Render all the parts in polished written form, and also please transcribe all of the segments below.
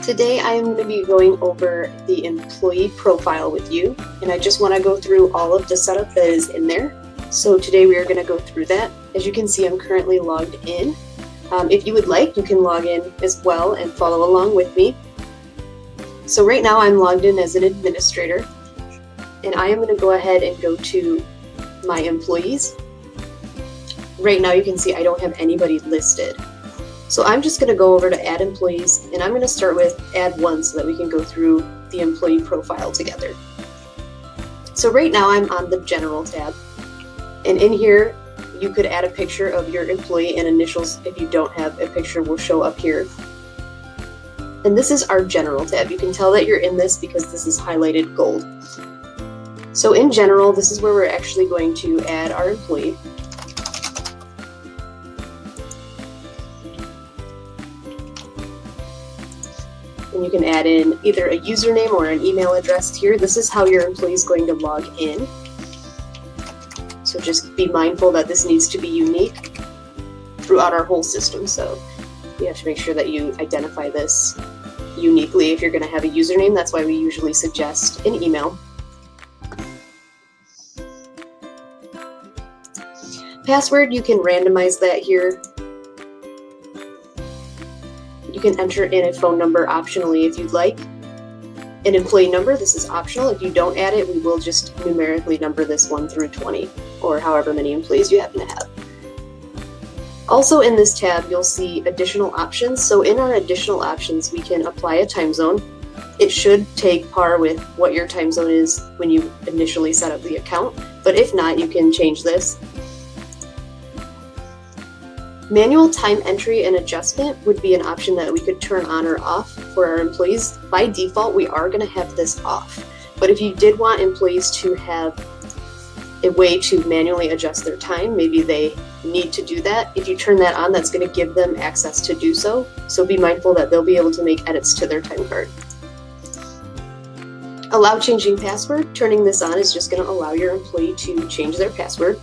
Today I am going to be going over the employee profile with you, and I just want to go through all of the setup that is in there. So today we are going to go through that. As you can see, I'm currently logged in. If you would like, you can log in as well and follow along with me. So right now I'm logged in as an administrator, and I am going to go ahead and go to my employees. Right now you can see I don't have anybody listed. So I'm just going to go over to add employees, and I'm going to start with add one so that we can go through the employee profile together. So right now I'm on the general tab, and in here you could add a picture of your employee, and initials if you don't have a picture will show up here. And this is our general tab. You can tell that you're in this because this is highlighted gold. So in general, this is where we're actually going to add our employee. And you can add in either a username or an email address here. This is how your employee is going to log in. So just be mindful that this needs to be unique throughout our whole system. So you have to make sure that you identify this uniquely. If you're going to have a username, that's why we usually suggest an email. Password, you can randomize that here. You can enter in a phone number optionally if you'd like. An employee number, this is optional. If you don't add it, we will just numerically number this 1 through 20, or however many employees you happen to have. Also in this tab, you'll see additional options. So in our additional options, we can apply a time zone. It should take par with what your time zone is when you initially set up the account, but if not, you can change this. Manual time entry and adjustment would be an option that we could turn on or off for our employees. By default, we are going to have this off. But if you did want employees to have a way to manually adjust their time, maybe they need to do that. If you turn that on, that's going to give them access to do so. So be mindful that they'll be able to make edits to their time card. Allow changing password. Turning this on is just going to allow your employee to change their password.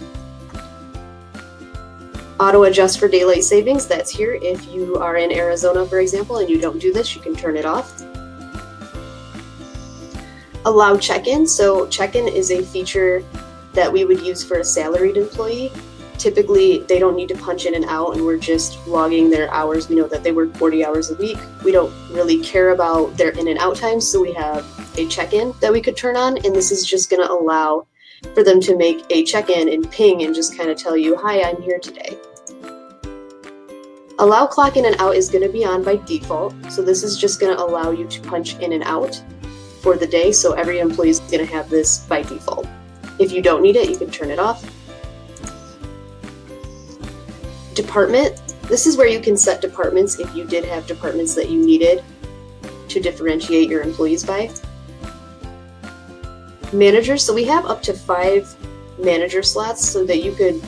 Auto adjust for daylight savings, that's here. If you are in Arizona, for example, and you don't do this, you can turn it off. Allow check-in. So check-in is a feature that we would use for a salaried employee. Typically, they don't need to punch in and out, and we're just logging their hours. We know that they work 40 hours a week. We don't really care about their in and out times, so we have a check-in that we could turn on, and this is just going to allow for them to make a check-in and ping and just kind of tell you, hi, I'm here today. Allow clock in and out is going to be on by default, so this is just going to allow you to punch in and out for the day, so every employee is going to have this by default. If you don't need it, you can turn it off. Department, this is where you can set departments if you did have departments that you needed to differentiate your employees by. Managers, so we have up to 5 manager slots so that you could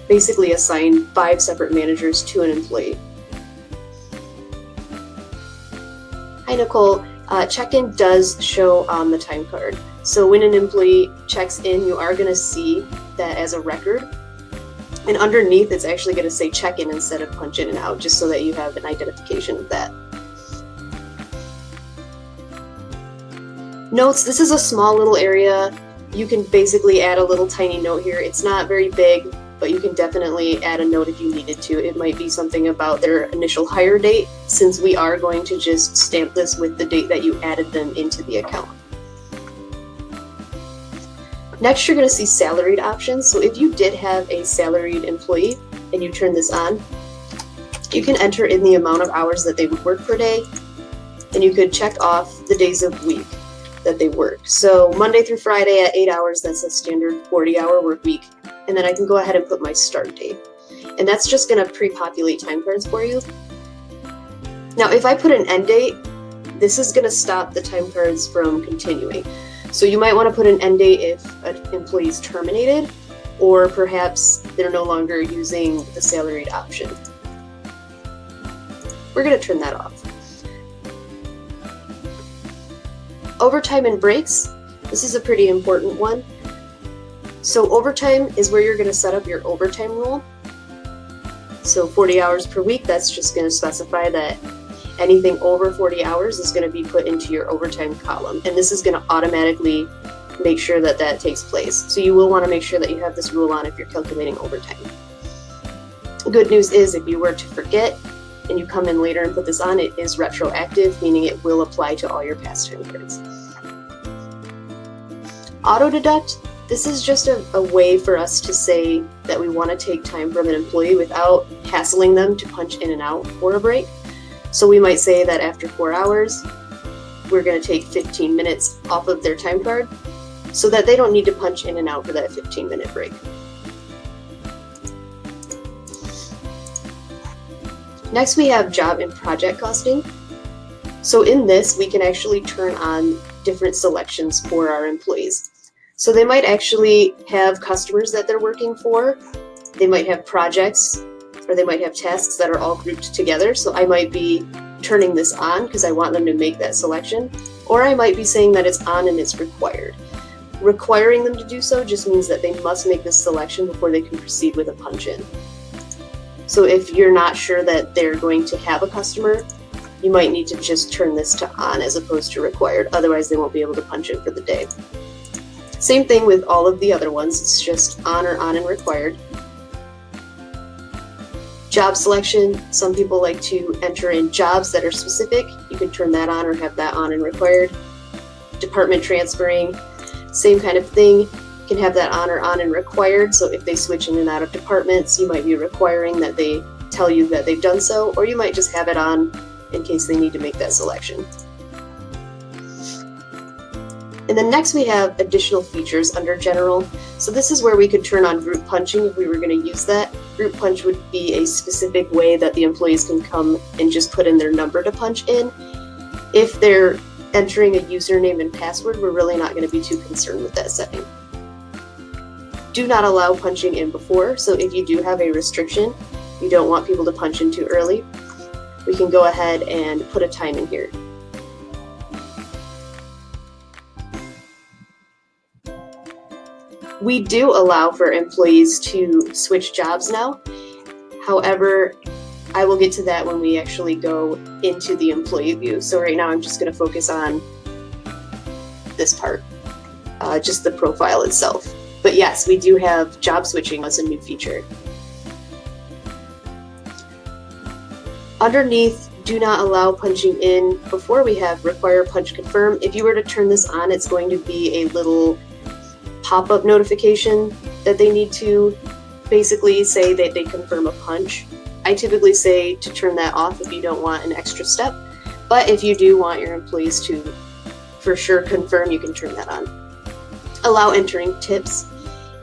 basically assign 5 separate managers to an employee. Hi Nicole, check-in does show on the time card. So when an employee checks in, you are going to see that as a record. And underneath it's actually going to say check-in instead of punch in and out, just so that you have an identification of that. Notes, this is a small little area. You can basically add a little tiny note here. It's not very big, but you can definitely add a note if you needed to. It might be something about their initial hire date, since we are going to just stamp this with the date that you added them into the account. Next, you're going to see salaried options. So if you did have a salaried employee and you turn this on, you can enter in the amount of hours that they would work per day, and you could check off the days of the week that they work. So Monday through Friday at 8 hours, that's a standard 40-hour work week. And then I can go ahead and put my start date. And that's just going to pre-populate time cards for you. Now, if I put an end date, this is going to stop the time cards from continuing. So you might want to put an end date if an employee is terminated, or perhaps they're no longer using the salaried option. We're going to turn that off. Overtime and breaks. This is a pretty important one. So overtime is where you're going to set up your overtime rule. So 40 hours per week, that's just going to specify that Anything over 40 hours is going to be put into your overtime column, and this is going to automatically make sure that that takes place. So you will want to make sure that you have this rule on if you're calculating overtime. Good news is if you were to forget and you come in later and put this on, it is retroactive, meaning it will apply to all your past time cards. Auto deduct, this is just a way for us to say that we want to take time from an employee without hassling them to punch in and out for a break. So we might say that after 4 hours, we're going to take 15 minutes off of their time card so that they don't need to punch in and out for that 15-minute break. Next, we have job and project costing. So in this, we can actually turn on different selections for our employees. So they might actually have customers that they're working for. They might have projects, or they might have tasks that are all grouped together. So I might be turning this on because I want them to make that selection, or I might be saying that it's on and it's required. Requiring them to do so just means that they must make this selection before they can proceed with a punch in. So if you're not sure that they're going to have a customer, you might need to just turn this to on as opposed to required. Otherwise, they won't be able to punch in for the day. Same thing with all of the other ones. It's just on or on and required. Job selection. Some people like to enter in jobs that are specific. You can turn that on or have that on and required. Department transferring. Same kind of thing. You can have that on or on and required. So if they switch in and out of departments, you might be requiring that they tell you that they've done so, or you might just have it on in case they need to make that selection. And then next we have additional features under general. So this is where we could turn on group punching if we were going to use that. Group punch would be a specific way that the employees can come and just put in their number to punch in. If they're entering a username and password, we're really not going to be too concerned with that setting. Do not allow punching in before. So if you do have a restriction, you don't want people to punch in too early, we can go ahead and put a time in here. We do allow for employees to switch jobs now. However, I will get to that when we actually go into the employee view. So right now I'm just going to focus on this part, just the profile itself. But yes, we do have job switching as a new feature. Underneath, do not allow punching in before we have require punch confirm. If you were to turn this on, it's going to be a little pop-up notification that they need to basically say that they confirm a punch. I typically say to turn that off if you don't want an extra step, but if you do want your employees to for sure confirm, you can turn that on. Allow entering tips.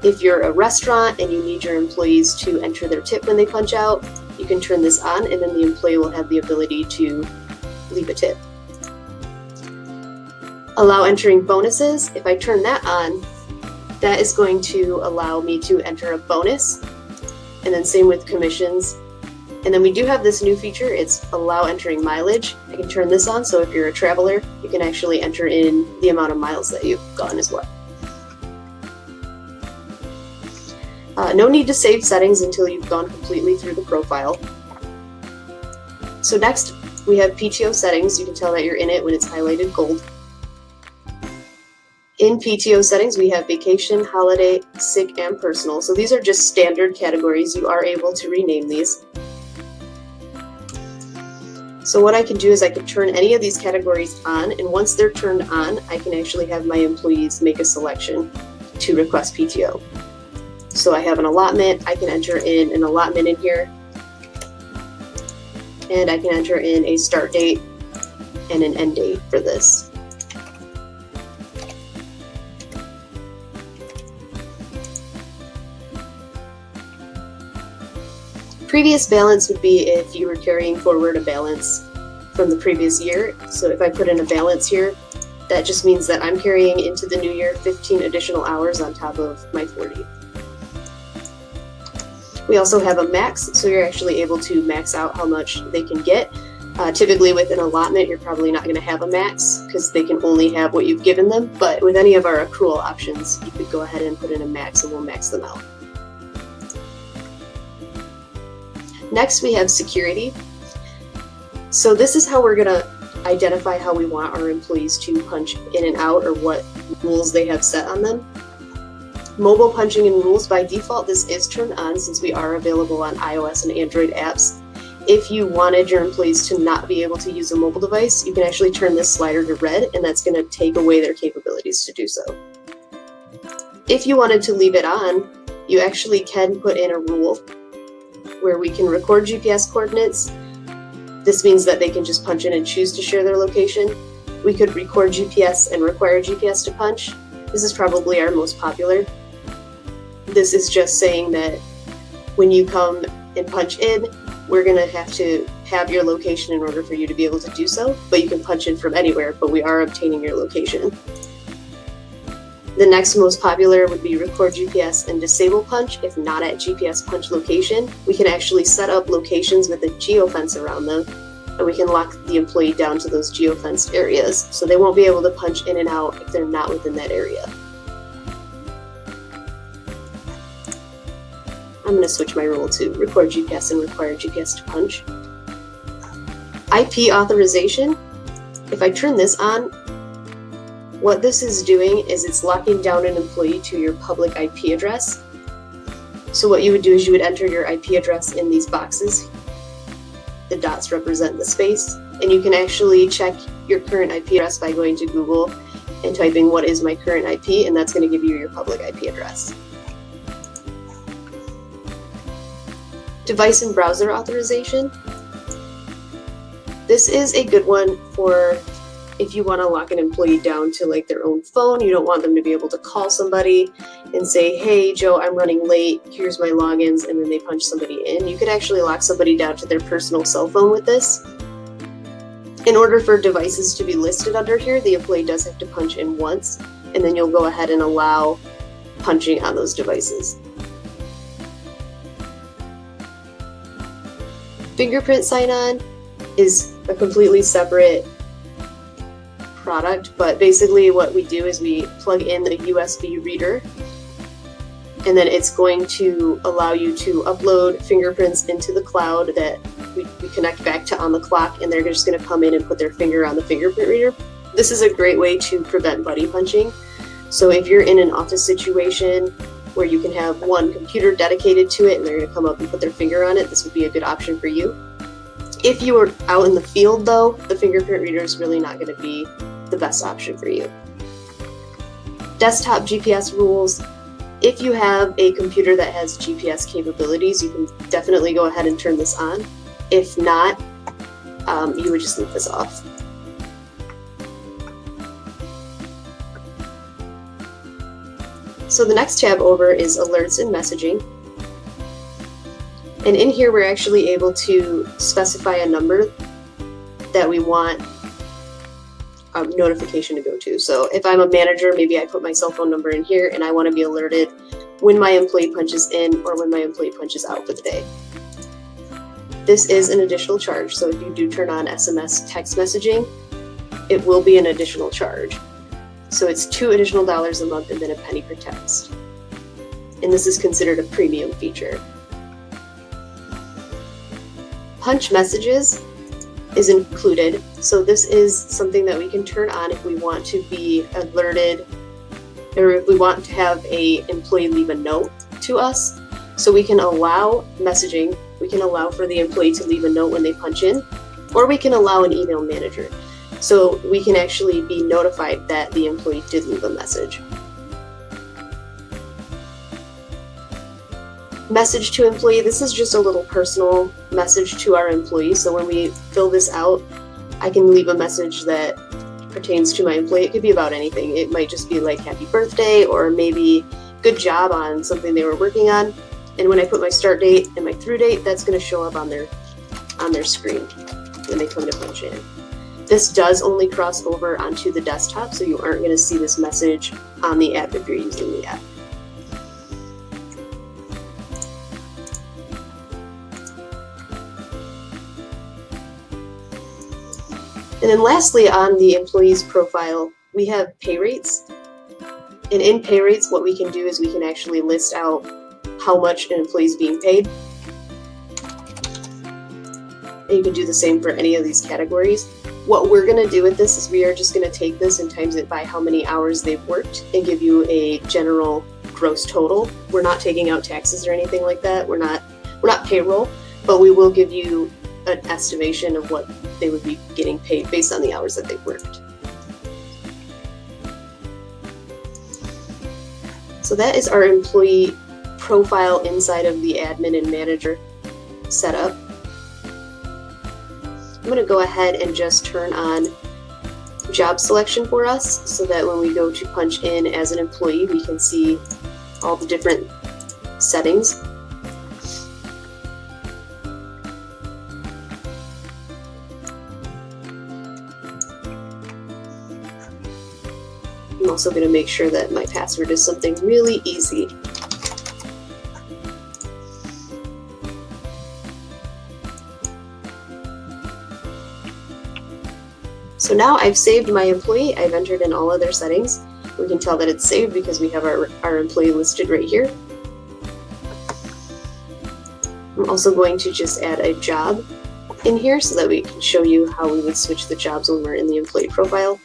If you're a restaurant and you need your employees to enter their tip when they punch out, you can turn this on and then the employee will have the ability to leave a tip. Allow entering bonuses. If I turn that on, that is going to allow me to enter a bonus, and then same with commissions. And then we do have this new feature, it's allow entering mileage. I can turn this on, so if you're a traveler, you can actually enter in the amount of miles that you've gone as well. No need to save settings until you've gone completely through the profile. So next, we have PTO settings. You can tell that you're in it when it's highlighted gold. In PTO settings, we have vacation, holiday, sick, and personal. So these are just standard categories. You are able to rename these. So what I can do is I can turn any of these categories on, and once they're turned on, I can actually have my employees make a selection to request PTO. So I have an allotment, I can enter in an allotment in here, and I can enter in a start date and an end date for this. Previous balance would be if you were carrying forward a balance from the previous year. So if I put in a balance here, that just means that I'm carrying into the new year 15 additional hours on top of my 40. We also have a max, so you're actually able to max out how much they can get. Typically with an allotment, you're probably not going to have a max because they can only have what you've given them, but with any of our accrual options, you could go ahead and put in a max and we'll max them out. Next, we have security. So this is how we're going to identify how we want our employees to punch in and out, or what rules they have set on them. Mobile punching and rules, by default, this is turned on since we are available on iOS and Android apps. If you wanted your employees to not be able to use a mobile device, you can actually turn this slider to red, and that's going to take away their capabilities to do so. If you wanted to leave it on, you actually can put in a rule where we can record GPS coordinates. This means that they can just punch in and choose to share their location. We could record GPS and require GPS to punch. This is probably our most popular. This is just saying that when you come and punch in, we're going to have your location in order for you to be able to do so, but you can punch in from anywhere, but we are obtaining your location. The next most popular would be record GPS and disable punch. If not at GPS punch location, we can actually set up locations with a geofence around them, and we can lock the employee down to those geofenced areas, so they won't be able to punch in and out if they're not within that area. I'm going to switch my rule to record GPS and require GPS to punch. IP authorization. If I turn this on, what this is doing is it's locking down an employee to your public IP address. So what you would do is you would enter your IP address in these boxes. The dots represent the space, and you can actually check your current IP address by going to Google and typing "what is my current IP," and that's going to give you your public IP address. Device and browser authorization. This is a good one for if you want to lock an employee down to like their own phone. You don't want them to be able to call somebody and say, "Hey Joe, I'm running late, here's my logins," and then they punch somebody in. You could actually lock somebody down to their personal cell phone with this. In order for devices to be listed under here, the employee does have to punch in once, and then you'll go ahead and allow punching on those devices. Fingerprint sign-on is a completely separate product, but basically what we do is we plug in the USB reader, and then it's going to allow you to upload fingerprints into the cloud that we connect back to OnTheClock, and they're just going to come in and put their finger on the fingerprint reader. This is a great way to prevent buddy punching. So if you're in an office situation where you can have one computer dedicated to it and they're going to come up and put their finger on it, this would be a good option for you. If you are out in the field though, the fingerprint reader is really not going to be the best option for you. Desktop GPS rules. If you have a computer that has GPS capabilities, you can definitely go ahead and turn this on. If not, you would just leave this off. So the next tab over is alerts and messaging. And in here, we're actually able to specify a number that we want a notification to go to. So if I'm a manager, maybe I put my cell phone number in here and I want to be alerted when my employee punches in or when my employee punches out for the day. This is an additional charge. So if you do turn on SMS text messaging, it will be an additional charge. So it's $2 additional a month and then a penny per text. And this is considered a premium feature. Punch messages is included. So this is something that we can turn on if we want to be alerted, or if we want to have an employee leave a note to us. So we can allow messaging. We can allow for the employee to leave a note when they punch in, or we can allow an email manager. So we can actually be notified that the employee did leave a message. Message to employee. This is just a little personal message to our employee. So when we fill this out, I can leave a message that pertains to my employee. It could be about anything. It might just be like happy birthday, or maybe good job on something they were working on. And when I put my start date and my through date, that's going to show up on their screen when they come to punch in. This does only cross over onto the desktop, so you aren't going to see this message on the app if you're using the app. And then lastly, on the employee's profile, we have pay rates. And in pay rates, what we can do is we can actually list out how much an employee is being paid. And you can do the same for any of these categories. What we're going to do with this is we are just going to take this and times it by how many hours they've worked and give you a general gross total. We're not taking out taxes or anything like that. We're not payroll, but we will give you an estimation of what they would be getting paid based on the hours that they've worked. So that is our employee profile inside of the admin and manager setup. I'm going to go ahead and just turn on job selection for us so that when we go to punch in as an employee, we can see all the different settings. I'm also going to make sure that my password is something really easy. So now I've saved my employee. I've entered in all of their settings. We can tell that it's saved because we have our employee listed right here. I'm also going to just add a job in here so that we can show you how we would switch the jobs when we're in the employee profile.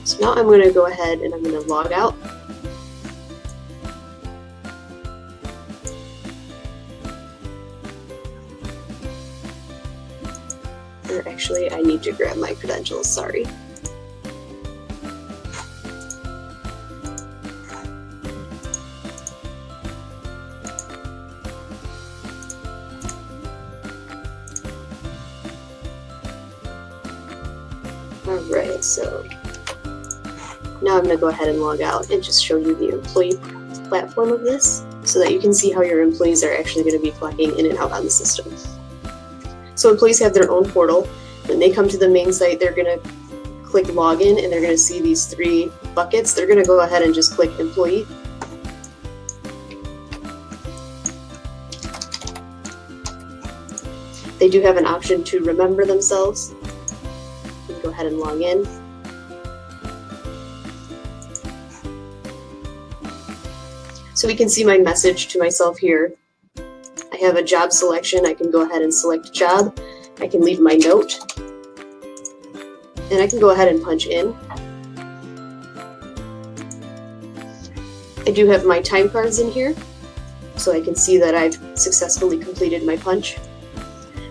So now I'm going to go ahead and I'm going to log out. Or actually, I need to grab my credentials, sorry. Alright, so now I'm going to go ahead and log out and just show you the employee platform of this so that you can see how your employees are actually going to be clocking in and out on the system. So employees have their own portal. When they come to the main site, they're going to click login and they're going to see these three buckets. They're going to go ahead and just click employee. They do have an option to remember themselves. You can go ahead and log in. So we can see my message to myself here. I have a job selection. I can go ahead and select job. I can leave my note. And I can go ahead and punch in. I do have my time cards in here, so I can see that I've successfully completed my punch.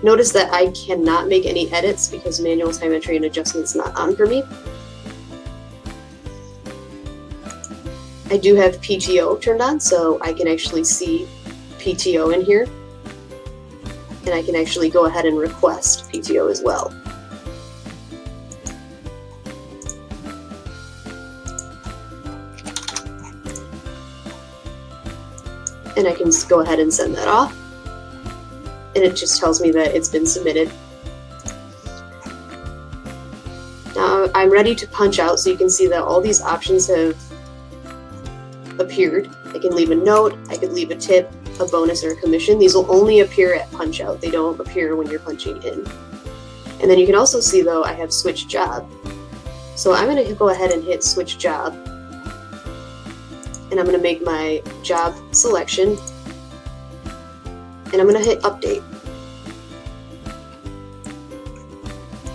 Notice that I cannot make any edits because manual time entry and adjustment is not on for me. I do have PTO turned on, so I can actually see PTO in here. And I can actually go ahead and request PTO as well. And I can go ahead and send that off. And it just tells me that it's been submitted. Now I'm ready to punch out, so you can see that all these options have appeared. I can leave a note, I could leave a tip, a bonus, or a commission. These will only appear at punch out. They don't appear when you're punching in. And then you can also see, though, I have switch job. So I'm going to go ahead and hit switch job. And I'm going to make my job selection. And I'm going to hit update.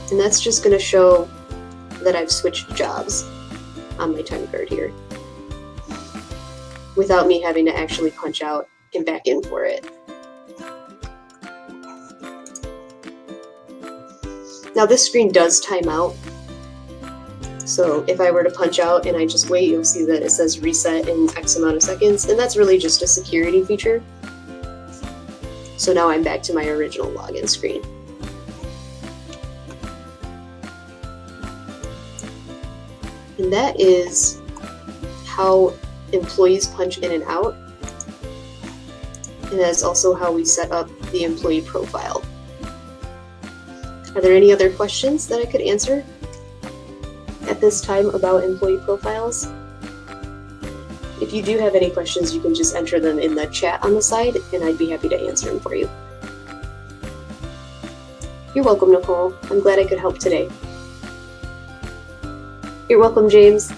And that's just going to show that I've switched jobs on my time card here, without me having to actually punch out and back in for it. Now this screen does time out. So if I were to punch out and I just wait, you'll see that it says reset in X amount of seconds, and that's really just a security feature. So now I'm back to my original login screen. And that is how employees punch in and out. And that's also how we set up the employee profile. Are there any other questions that I could answer at this time about employee profiles? If you do have any questions, you can just enter them in the chat on the side, and I'd be happy to answer them for you. You're welcome, Nicole. I'm glad I could help today. You're welcome, James.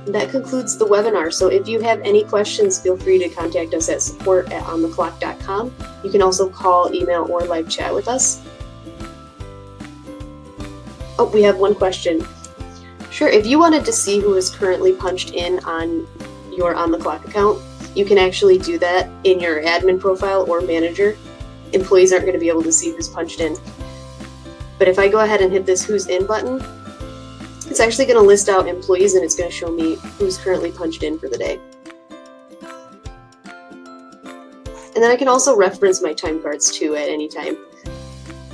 That concludes the webinar. So if you have any questions, feel free to contact us at support@ontheclock.com. You can also call, email, or live chat with us. Oh, we have one question. Sure, if you wanted to see who is currently punched in on your OnTheClock account, you can actually do that in your admin profile or manager. Employees aren't going to be able to see who's punched in. But if I go ahead and hit this Who's In button, it's actually going to list out employees and it's going to show me who's currently punched in for the day. And then I can also reference my time cards too at any time.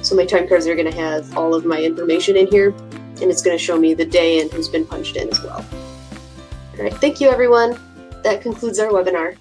So my time cards are going to have all of my information in here, and it's going to show me the day and who's been punched in as well. All right, thank you everyone. That concludes our webinar.